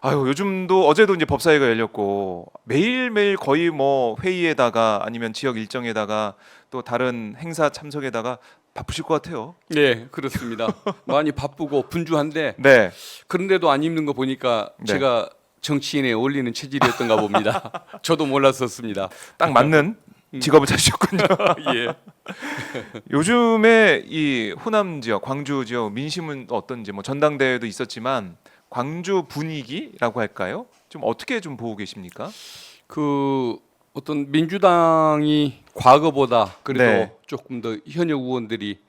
아유, 요즘도 어제도 이제 법사위가 열렸고 매일매일 거의 뭐 회의에다가 아니면 지역 일정에다가 또 다른 행사 참석에다가 바쁘실 것 같아요. 네, 그렇습니다. 많이 바쁘고 분주한데 네. 그런데도 안 입는 거 보니까 네. 제가 정치인에 어울리는 체질이었던가 봅니다. 저도 몰랐었습니다. 딱 맞는 직업을 찾으셨군요. 예. 요즘에 이 호남 지역, 광주 지역 민심은 어떤지 뭐 전당대회도 있었지만 광주 분위기라고 할까요? 좀 어떻게 좀 보고 계십니까? 그 어떤 민주당이 과거보다 그래도 네. 조금 더 현역 의원들이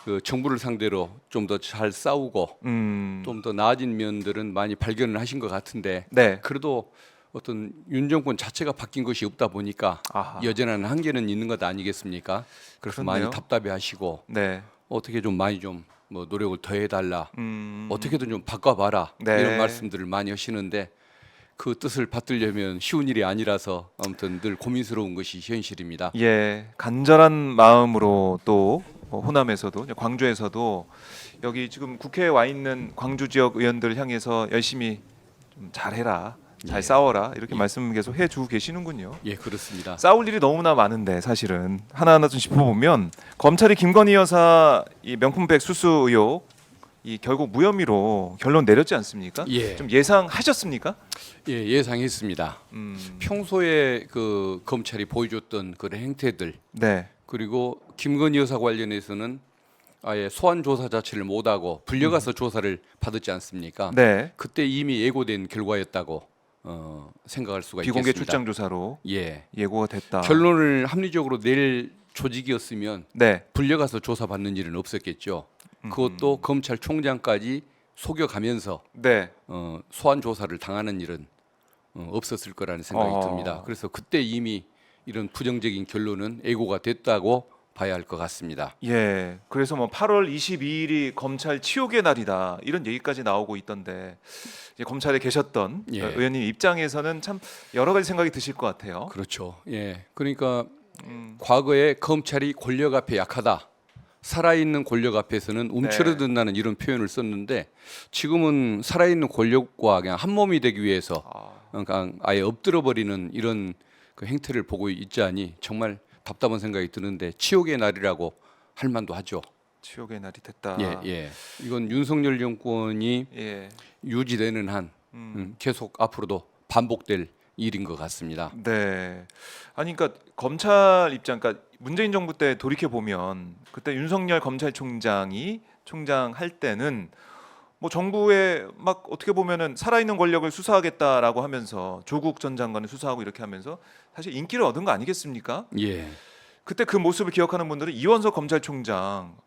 그 정부를 상대로 좀 더 잘 싸우고 좀 더 나아진 면들은 많이 발견을 하신 것 같은데 네. 그래도 어떤 윤 정권 자체가 바뀐 것이 없다 보니까 아하. 여전한 한계는 있는 것 아니겠습니까? 그래서 그렇네요. 많이 답답해하시고 네. 어떻게 좀 많이 좀 뭐 노력을 더 해달라, 음. 어떻게든 좀 바꿔봐라 네. 이런 말씀들을 많이 하시는데 그 뜻을 받들려면 쉬운 일이 아니라서 아무튼 늘 고민스러운 것이 현실입니다. 예, 간절한 마음으로 또 호남에서도 광주에서도 여기 지금 국회에 와 있는 광주 지역 의원들 향해서 열심히 좀 잘해라, 잘 예. 싸워라 이렇게 예. 말씀 계속 해주고 계시는군요. 예, 그렇습니다. 싸울 일이 너무나 많은데 사실은 하나하나 좀 짚어보면 검찰이 김건희 여사 이 명품백 수수 의혹 이 결국 무혐의로 결론 내렸지 않습니까? 예. 좀 예상하셨습니까? 예, 예상했습니다. 평소에 그 검찰이 보여줬던 그런 행태들 네, 그리고 김건희 여사 관련해서는 아예 소환 조사 자체를 못하고 불려가서 조사를 받았지 않습니까? 네, 그때 이미 예고된 결과였다고 생각할 수가 비공개 있겠습니다. 출장 조사로 예, 예고가 됐다. 결론을 합리적으로 낼 조직이었으면 네, 불려가서 조사받는 일은 없었겠죠. 그것도 검찰총장까지 속여가면서 네. 소환 조사를 당하는 일은 없었을 거라는 생각이 듭니다. 그래서 그때 이미 이런 부정적인 결론은 예고가 됐다고 봐야 할 것 같습니다. 예. 그래서 뭐 8월 22일이 검찰 치욕의 날이다 이런 얘기까지 나오고 있던데 이제 검찰에 계셨던 예. 의원님 입장에서는 참 여러 가지 생각이 드실 것 같아요. 그렇죠. 예. 그러니까 과거에 검찰이 권력 앞에 약하다. 살아있는 권력 앞에서는 움츠러든다는 이런 표현을 썼는데 지금은 살아있는 권력과 그냥 한 몸이 되기 위해서 그러니까 아예 엎드려 버리는 이런 그 행태를 보고 있자니 정말 답답한 생각이 드는데 치욕의 날이라고 할 만도 하죠. 치욕의 날이 됐다. 예, 예. 이건 윤석열 정권이 예. 유지되는 한 계속 앞으로도 반복될 일인 것 같습니다. 네. 아니 그러니까 검찰 입장 그러니까 문재인 정부 때 돌이켜 보면 그때 윤석열 검찰총장이 총장 할 때는 뭐 정부에 막 어떻게 보면은 살아있는 권력을 수사하겠다라고 하면서 조국 전 장관을 수사하고 이렇게 하면서 사실 인기를 얻은 거 아니겠습니까? 예, 그때 그 모습을 기억하는 분들은 이원석 검찰총장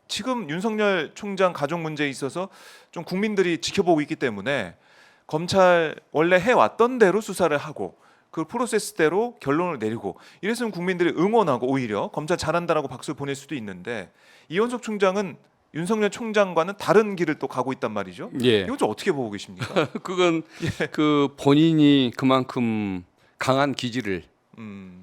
지금 윤석열 총장 가족 문제에 있어서 좀 국민들이 지켜보고 있기 때문에 검찰 원래 해왔던 대로 수사를 하고 그 프로세스대로 결론을 내리고 이랬으면 국민들이 응원하고 오히려 검찰 잘한다라고 박수를 보낼 수도 있는데 이원석 총장은 윤석열 총장과는 다른 길을 또 가고 있단 말이죠. 예. 이건 좀 어떻게 보고 계십니까? 그건 그 본인이 그만큼 강한 기질을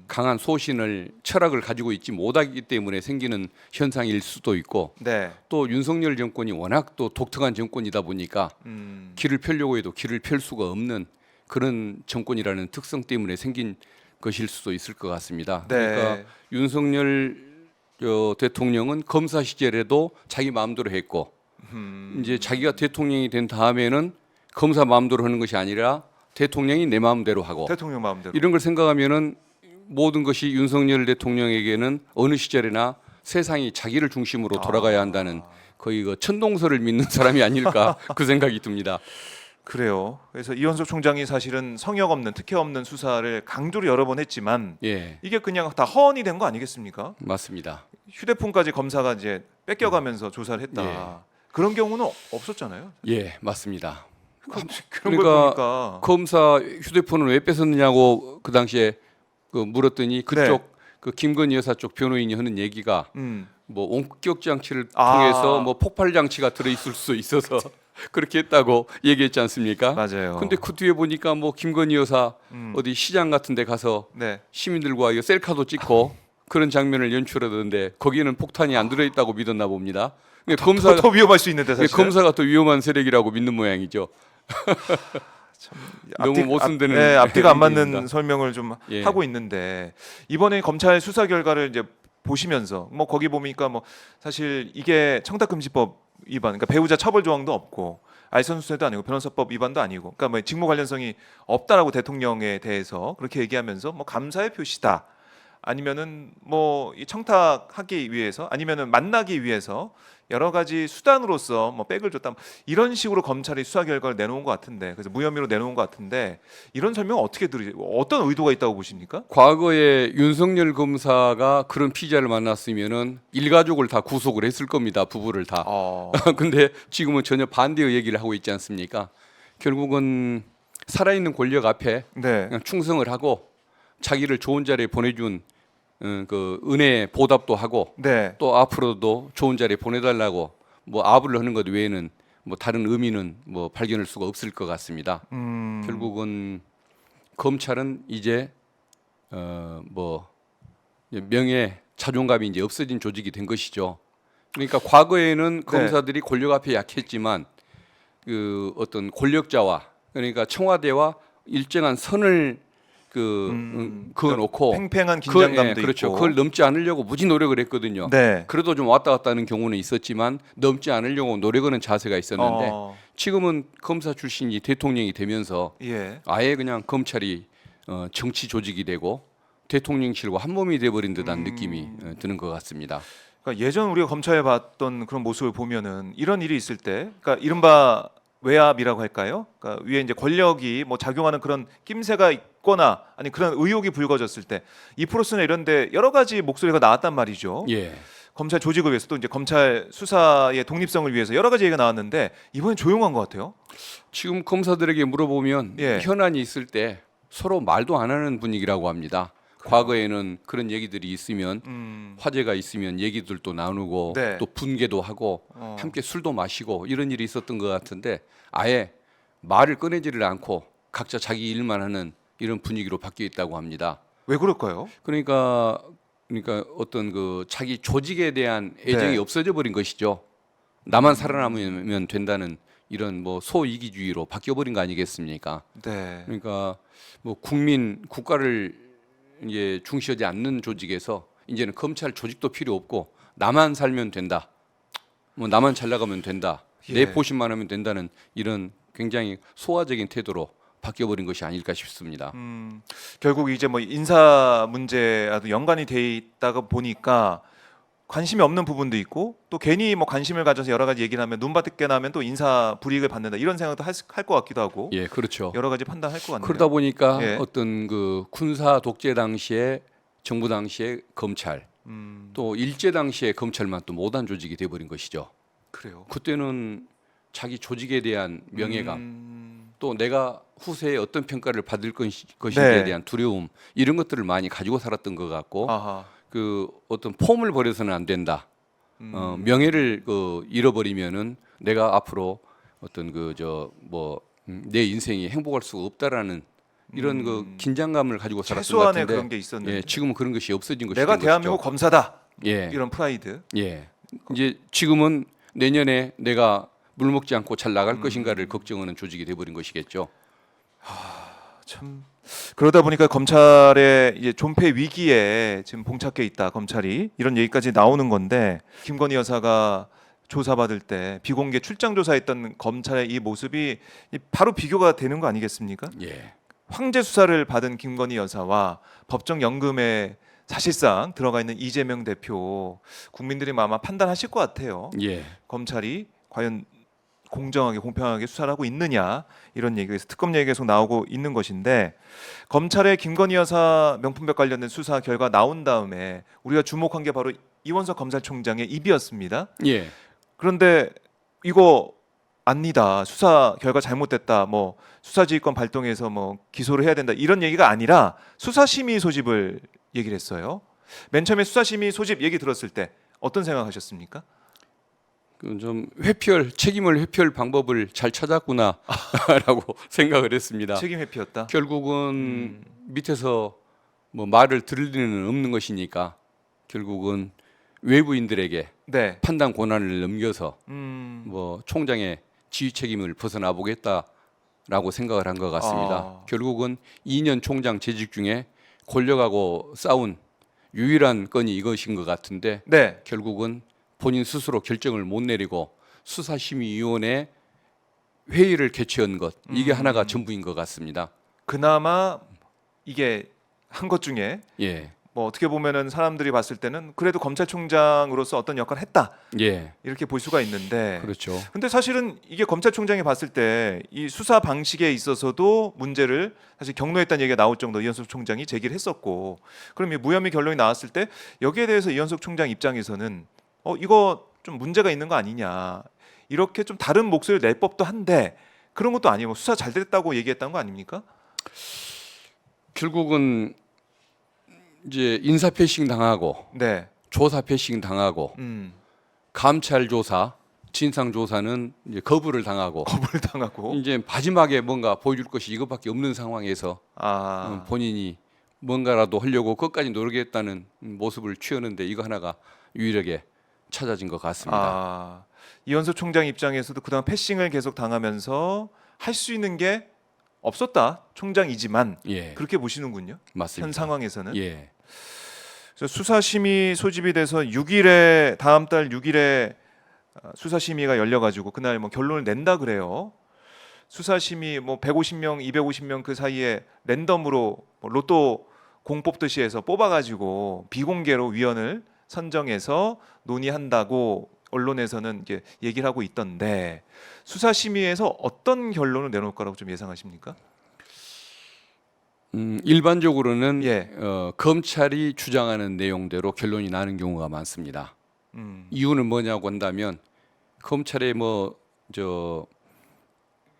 강한 소신을 철학을 가지고 있지 못하기 때문에 생기는 현상일 수도 있고 네. 또 윤석열 정권이 워낙 또 독특한 정권이다 보니까 길을 펴려고 해도 길을 펼 수가 없는 그런 정권이라는 특성 때문에 생긴 것일 수도 있을 것 같습니다. 네. 그러니까 윤석열 대통령은 검사 시절에도 자기 마음대로 했고 이제 자기가 대통령이 된 다음에는 검사 마음대로 하는 것이 아니라 대통령이 내 마음대로 하고 대통령 마음대로. 이런 걸 생각하면은 모든 것이 윤석열 대통령에게는 어느 시절에나 세상이 자기를 중심으로 돌아가야 한다는 거의 그 천동설을 믿는 사람이 아닐까 그 생각이 듭니다. 그래요. 그래서 이원석 총장이 사실은 성역 없는 특혜 없는 수사를 강조를 여러 번 했지만 예, 이게 그냥 다 허언이 된 거 아니겠습니까? 맞습니다. 휴대폰까지 검사가 이제 뺏겨가면서 조사를 했다. 예. 그런 경우는 없었잖아요. 예, 맞습니다. 그런 그러니까 걸 보니까 검사 휴대폰을 왜 뺏었느냐고 그 당시에 그 물었더니 그쪽 그 김건희 여사 쪽 변호인이 하는 얘기가 뭐 원격 장치를 통해서 뭐 폭발 장치가 들어 있을 수 있어서 그렇게 했다고 얘기했지 않습니까? 맞아요. 근데 그 뒤에 보니까 뭐 김건희 여사 어디 시장 같은 데 가서 네. 시민들과 이거 셀카도 찍고 그런 장면을 연출하던데 거기에는 폭탄이 안 들어 있다고 믿었나 봅니다. 그러니까 더 위험할 수 있는데 사실. 검사가 더 위험한 세력이라고 믿는 모양이죠. 참 너무 모순되는 네, 앞뒤가 안 맞는 의견입니다. 설명을 좀 예. 하고 있는데 이번에 검찰 수사 결과를 이제 보시면서 뭐 거기 보니까 뭐 사실 이게 청탁금지법 위반, 그러니까 배우자 처벌 조항도 없고 알선수재도 아니고 변호사법 위반도 아니고, 그러니까 뭐 직무 관련성이 없다라고 대통령에 대해서 그렇게 얘기하면서 뭐 감사의 표시다. 아니면은 뭐 이 청탁하기 위해서 아니면은 만나기 위해서 여러 가지 수단으로서 뭐 백을 줬다 이런 식으로 검찰이 수사 결과를 내놓은 것 같은데, 그래서 무혐의로 내놓은 것 같은데 이런 설명 어떻게 어떤 의도가 있다고 보십니까? 과거에 윤석열 검사가 그런 피의자를 만났으면은 일가족을 다 구속을 했을 겁니다. 부부를 다. 근데 지금은 전혀 반대의 얘기를 하고 있지 않습니까? 결국은 살아있는 권력 앞에 네, 그냥 충성을 하고 자기를 좋은 자리에 보내준 그 은혜 보답도 하고 네, 또 앞으로도 좋은 자리에 보내달라고 뭐 아부를 하는 것 외에는 뭐 다른 의미는 뭐 발견할 수가 없을 것 같습니다. 결국은 검찰은 이제 뭐 명예 자존감이 이제 없어진 조직이 된 것이죠. 그러니까 과거에는 검사들이 권력 앞에 약했지만 그 어떤 권력자와, 그러니까 청와대와 일정한 선을 그어놓고 팽팽한 긴장감도 그렇죠. 있고. 그걸 넘지 않으려고 무지 노력을 했거든요. 네, 그래도 좀 왔다 갔다 하는 경우는 있었지만 넘지 않으려고 노력하는 자세가 있었는데 지금은 검사 출신이 대통령이 되면서 예, 아예 그냥 검찰이 정치 조직이 되고 대통령실과 한 몸이 돼버린 듯한 느낌이 드는 것 같습니다. 그러니까 예전 우리가 검찰에 봤던 그런 모습을 보면은 이런 일이 있을 때, 그러니까 이른바 외압이라고 할까요? 그러니까 위에 이제 권력이 뭐 작용하는 그런 낌새가 있거나 아니 그런 의혹이 불거졌을 때 이 프로스나 이런데 여러 가지 목소리가 나왔단 말이죠. 예. 검찰 조직을 위해서 또 이제 검찰 수사의 독립성을 위해서 여러 가지 얘기가 나왔는데 이번엔 조용한 것 같아요. 지금 검사들에게 물어보면 예. 현안이 있을 때 서로 말도 안 하는 분위기라고 합니다. 과거에는 그런 얘기들이 있으면 화제가 있으면 얘기들도 나누고 네. 또 분개도 하고 함께 술도 마시고 이런 일이 있었던 것 같은데 아예 말을 꺼내지를 않고 각자 자기 일만 하는 이런 분위기로 바뀌어 있다고 합니다. 왜 그럴까요? 그러니까 어떤 그 자기 조직에 대한 애정이 네. 없어져 버린 것이죠. 나만 살아남으면 된다는 이런 뭐 소이기주의로 바뀌어 버린 거 아니겠습니까? 네. 그러니까 뭐 국가를 이제 중시하지 않는 조직에서 이제는 검찰 조직도 필요 없고 나만 살면 된다. 뭐 나만 잘 나가면 된다. 예. 내 포심만 하면 된다는 이런 굉장히 소화적인 태도로 바뀌어 버린 것이 아닐까 싶습니다. 결국 이제 뭐 인사 문제와도 연관이 돼 있다가 보니까 관심이 없는 부분도 있고 또 괜히 뭐 관심을 가져서 여러 가지 얘기를 하면 눈밭에 나면 또 인사 불이익을 받는다 이런 생각도 할 것 같기도 하고 예, 그렇죠. 여러 가지 판단할 것 같네요. 그러다 보니까 예. 어떤 그 군사 독재 당시에 정부 당시에 검찰 또 일제 당시에 검찰만 또 못한 조직이 돼 버린 것이죠. 그래요. 그때는 자기 조직에 대한 명예감 또 내가 후세에 어떤 평가를 받을 것인지에 네. 대한 두려움 이런 것들을 많이 가지고 살았던 것 같고 아하. 그 어떤 폼을 버려서는 안 된다. 명예를 잃어버리면은 내가 앞으로 어떤 내 인생이 행복할 수가 없다라는 이런 그 긴장감을 가지고 살았던 것 최소한의 같은데 그런 게 있었는데 예, 지금은 그런 것이 없어진 것이 내가 된 대한민국 것이죠. 검사다 예, 이런 프라이드. 예. 이제 지금은 내년에 내가 물 먹지 않고 잘 나갈 것인가를 걱정하는 조직이 돼버린 것이겠죠. 참 그러다 보니까 검찰의 이제 존폐 위기에 지금 봉착해 있다 검찰이 이런 얘기까지 나오는 건데 김건희 여사가 조사받을 때 비공개 출장 조사했던 검찰의 이 모습이 바로 비교가 되는 거 아니겠습니까? 예, 황제 수사를 받은 김건희 여사와 법정 연금에 사실상 들어가 있는 이재명 대표 국민들이 아마 판단하실 것 같아요. 예, 검찰이 과연 공정하게 공평하게 수사를 하고 있느냐 이런 얘기에서 특검 얘기 계속 나오고 있는 것인데 검찰의 김건희 여사 명품백 관련된 수사 결과 나온 다음에 우리가 주목한 게 바로 이원석 검찰총장의 입이었습니다. 예. 그런데 이거 아니다 수사 결과 잘못됐다 뭐 수사지휘권 발동해서 뭐 기소를 해야 된다 이런 얘기가 아니라 수사심의 소집을 얘기를 했어요. 맨 처음에 수사심의 소집 얘기 들었을 때 어떤 생각하셨습니까? 좀 책임을 회피할 방법을 잘 찾았구나라고 생각을 했습니다. 책임 회피였다. 결국은 밑에서 뭐 말을 들을 리는 없는 것이니까 결국은 외부인들에게 네. 판단 권한을 넘겨서 뭐 총장의 지휘 책임을 벗어나 보겠다라는 라고 생각을 한 것 같습니다. 아. 결국은 2년 총장 재직 중에 권력하고 싸운 유일한 건이 이것인 것 같은데 네. 결국은 본인 스스로 결정을 못 내리고 수사심의위원회 회의를 개최한 것 이게 하나가 전부인 것 같습니다. 그나마 이게 한 것 중에 예, 뭐 어떻게 보면은 사람들이 봤을 때는 그래도 검찰총장으로서 어떤 역할을 했다 예, 이렇게 볼 수가 있는데 그렇죠. 근데 사실은 이게 검찰총장이 봤을 때 이 수사 방식에 있어서도 문제를 사실 경로했다는 얘기가 나올 정도 이현숙 총장이 제기를 했었고 그럼 이 무혐의 결론이 나왔을 때 여기에 대해서 이현숙 총장 입장에서는 이거 좀 문제가 있는 거 아니냐 이렇게 좀 다른 목소리를 낼 법도 한데 그런 것도 아니고 수사 잘 됐다고 얘기했다는 거 아닙니까? 결국은 이제 인사 패싱 당하고 네. 조사 패싱 당하고 감찰 조사, 진상 조사는 이제 거부를 당하고 거부를 당하고 이제 마지막에 뭔가 보여줄 것이 이것밖에 없는 상황에서 본인이 뭔가라도 하려고 끝까지 노력했다는 모습을 취하는데 이거 하나가 유일하게 찾아진 것 같습니다. 이현수 총장 입장에서도 그동안 패싱을 계속 당하면서 할 수 있는 게 없었다. 총장이지만 예, 그렇게 보시는군요. 맞습니다. 현 상황에서는. 예, 그래서 수사심의 소집이 돼서 6일에 다음 달 6일에 수사심의가 열려가지고 그날 뭐 결론을 낸다 그래요. 수사심의 뭐 150명, 250명 그 사이에 랜덤으로 뭐 로또 공 뽑듯이 해서 뽑아가지고 비공개로 위원을 선정해서 논의한다고 언론에서는 이제 얘기를 하고 있던데 수사심의에서 어떤 결론을 내놓을 거라고 좀 예상하십니까? 일반적으로는 예. 검찰이 주장하는 내용대로 결론이 나는 경우가 많습니다. 이유는 뭐냐고 한다면 검찰의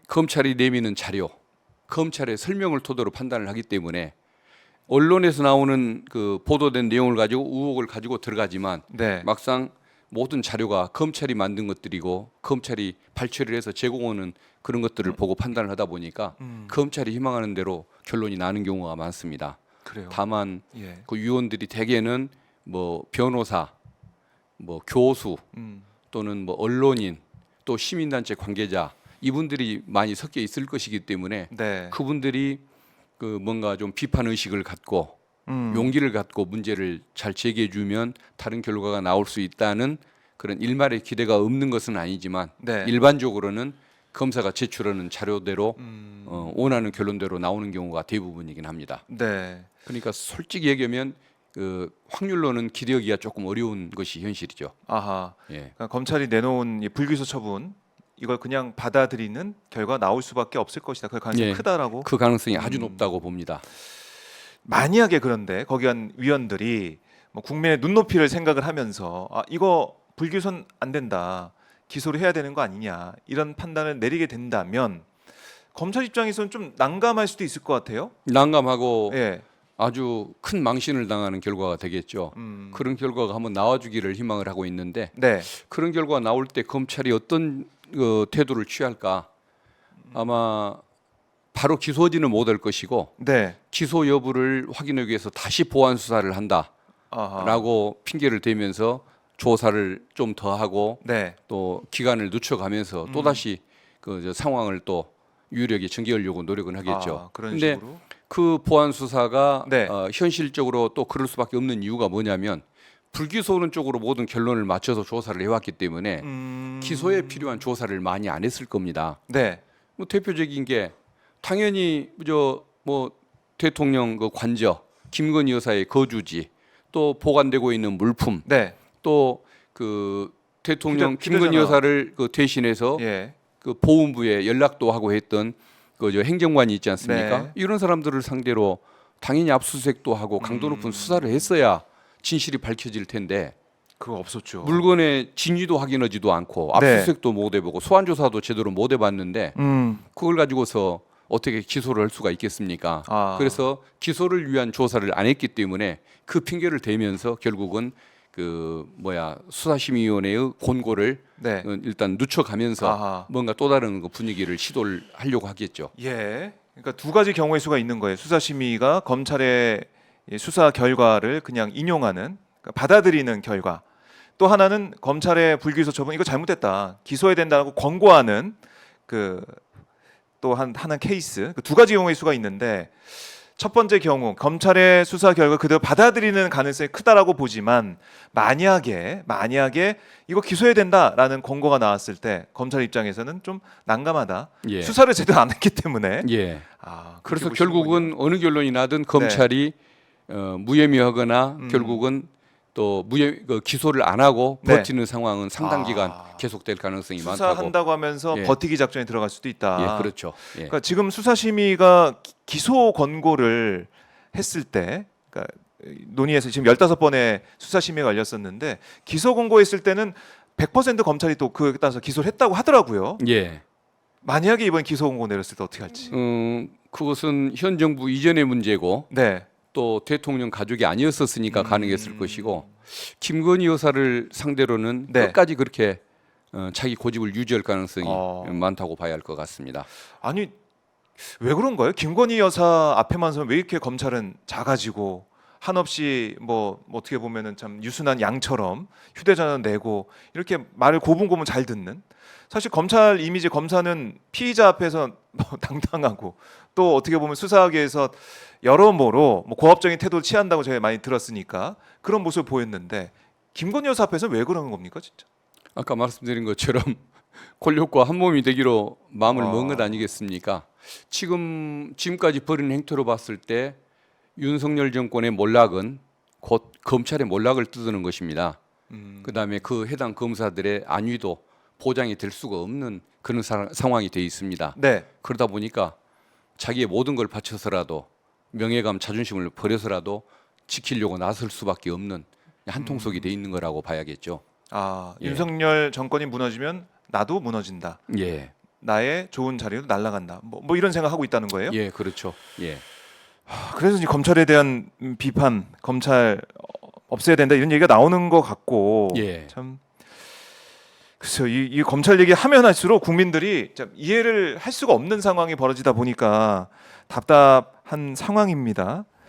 검찰이 내미는 자료, 검찰의 설명을 토대로 판단을 하기 때문에 언론에서 나오는 그 보도된 내용을 가지고 의혹을 가지고 들어가지만 네. 막상 모든 자료가 검찰이 만든 것들이고 검찰이 발췌를 해서 제공하는 그런 것들을 보고 판단을 하다 보니까 검찰이 희망하는 대로 결론이 나는 경우가 많습니다. 그래요. 다만 예. 그 위원들이 대개는 뭐 변호사, 뭐 교수 또는 뭐 언론인 또 시민단체 관계자 이분들이 많이 섞여 있을 것이기 때문에 네. 그분들이 그 뭔가 좀 비판 의식을 갖고 용기를 갖고 문제를 잘 제기해 주면 다른 결과가 나올 수 있다는 그런 일말의 기대가 없는 것은 아니지만 네. 일반적으로는 검사가 제출하는 자료대로 원하는 결론대로 나오는 경우가 대부분이긴 합니다. 네. 그러니까 솔직히 얘기하면 그 확률로는 기대하기가 조금 어려운 것이 현실이죠. 아하. 예. 그러니까 검찰이 내놓은 이 불기소 처분 이걸 그냥 받아들이는 결과 나올 수밖에 없을 것이다. 그 가능성이 예. 크다라고. 그 가능성이 아주 높다고 봅니다. 만약에 그런데 거기 한 위원들이 뭐 국민의 눈높이를 생각을 하면서 이거 불기소는 안 된다. 기소를 해야 되는 거 아니냐. 이런 판단을 내리게 된다면 검찰 입장에서는 좀 난감할 수도 있을 것 같아요. 난감하고 예. 아주 큰 망신을 당하는 결과가 되겠죠. 그런 결과가 한번 나와주기를 희망을 하고 있는데 네. 그런 결과가 나올 때 검찰이 어떤 태도를 취할까 아마 바로 기소하지는 못할 것이고 네. 기소 여부를 확인하기 위해서 다시 보완 수사를 한다라고 아하. 핑계를 대면서 조사를 좀 더 하고 네. 또 기간을 늦춰가면서 또 다시 그 상황을 또 유력에 전개하려고 노력은 하겠죠. 그런 근데 식으로. 그 보완 수사가 네. 현실적으로 또 그럴 수밖에 없는 이유가 뭐냐면 불기소는 쪽으로 모든 결론을 맞춰서 조사를 해왔기 때문에 기소에 필요한 조사를 많이 안 했을 겁니다. 네. 뭐 대표적인 게 당연히 뭐 대통령 그 관저, 김건희 여사의 거주지, 또 보관되고 있는 물품, 네. 또 그 대통령 김건희 휴대전화. 여사를 그 대신해서 예. 그 보훈부에 연락도 하고 했던 그 행정관이 있지 않습니까? 네. 이런 사람들을 상대로 당연히 압수수색도 하고 강도 높은 수사를 했어야 진실이 밝혀질 텐데 그거 없었죠. 물건의 진위도 확인하지도 않고 네. 압수수색도 못 해보고 소환 조사도 제대로 못 해봤는데 그걸 가지고서 어떻게 기소를 할 수가 있겠습니까? 그래서 기소를 위한 조사를 안 했기 때문에 그 핑계를 대면서 결국은 수사심의위원회의 권고를 네. 일단 늦춰가면서 뭔가 또 다른 그 분위기를 시도를 하려고 하겠죠. 예. 그러니까 두 가지 경우의 수가 있는 거예요. 수사심의가 검찰의 수사 결과를 그냥 인용하는, 그러니까 받아들이는 결과. 또 하나는 검찰의 불기소 처분 이거 잘못됐다. 기소해야 된다고 권고하는 그 또 하는 케이스 그 두 가지 경우일 수가 있는데 첫 번째 경우 검찰의 수사 결과 그대로 받아들이는 가능성이 크다라고 보지만 만약에 이거 기소해야 된다라는 권고가 나왔을 때 검찰 입장에서는 좀 난감하다. 예. 수사를 제대로 안 했기 때문에. 예. 아, 그래서 그렇게 결국은 어느 결론이 나든 검찰이 무혐의하거나 결국은 또 기소를 안 하고 네. 버티는 상황은 상당 기간 아. 계속될 가능성이 많다고. 수사한다고 하면서 예. 버티기 작전에 들어갈 수도 있다. 예, 그렇죠. 예. 그러니까 지금 수사심의가 기소 권고를 했을 때, 그러니까 논의에서 지금 15번의 수사심의가 열렸었는데 기소 권고했을 때는 100% 검찰이 또 그에 따라서 기소를 했다고 하더라고요. 예. 만약에 이번 기소 권고 내렸을 때 어떻게 할지. 그것은 현 정부 이전의 문제고 네. 또 대통령 가족이 아니었었으니까 가능했을 것이고 김건희 여사를 상대로는 네. 끝까지 그렇게 자기 고집을 유지할 가능성이 어. 많다고 봐야 할 것 같습니다. 아니 왜 그런가요? 김건희 여사 앞에만 서면 왜 이렇게 검찰은 작아지고 한없이 뭐 어떻게 보면은 참 유순한 양처럼 휴대전화 내고 이렇게 말을 고분고분 잘 듣는 사실 검찰 이미지 검사는 피의자 앞에서 뭐 당당하고 또 어떻게 보면 수사하기위해서 여러모로 뭐 고압적인 태도를 취한다고 제가 많이 들었으니까 그런 모습을 보였는데 김건희 여사 앞에서 왜 그러는 겁니까 진짜? 아까 말씀드린 것처럼 권력과 한 몸이 되기로 마음을 먹은 것 아니겠습니까? 지금까지 벌인 행태로 봤을 때 윤석열 정권의 몰락은 곧 검찰의 몰락을 뜻하는 것입니다. 그다음에 그 해당 검사들의 안위도 보장이 될 수가 없는 그런 상황이 돼 있습니다. 네. 그러다 보니까 자기의 모든 걸 바쳐서라도 명예감, 자존심을 버려서라도 지키려고 나설 수밖에 없는 한통속이 돼 있는 거라고 봐야겠죠. 아 예. 윤석열 정권이 무너지면 나도 무너진다. 예, 나의 좋은 자리도 날아간다. 뭐 이런 생각하고 있다는 거예요? 예, 그렇죠. 예, 그래서 이제 검찰에 대한 비판, 검찰 없애야 된다 이런 얘기가 나오는 것 같고 예. 참 글쎄요 이 검찰 얘기 하면 할수록 국민들이 참 이해를 할 수가 없는 상황이 벌어지다 보니까 답답한 상황입니다.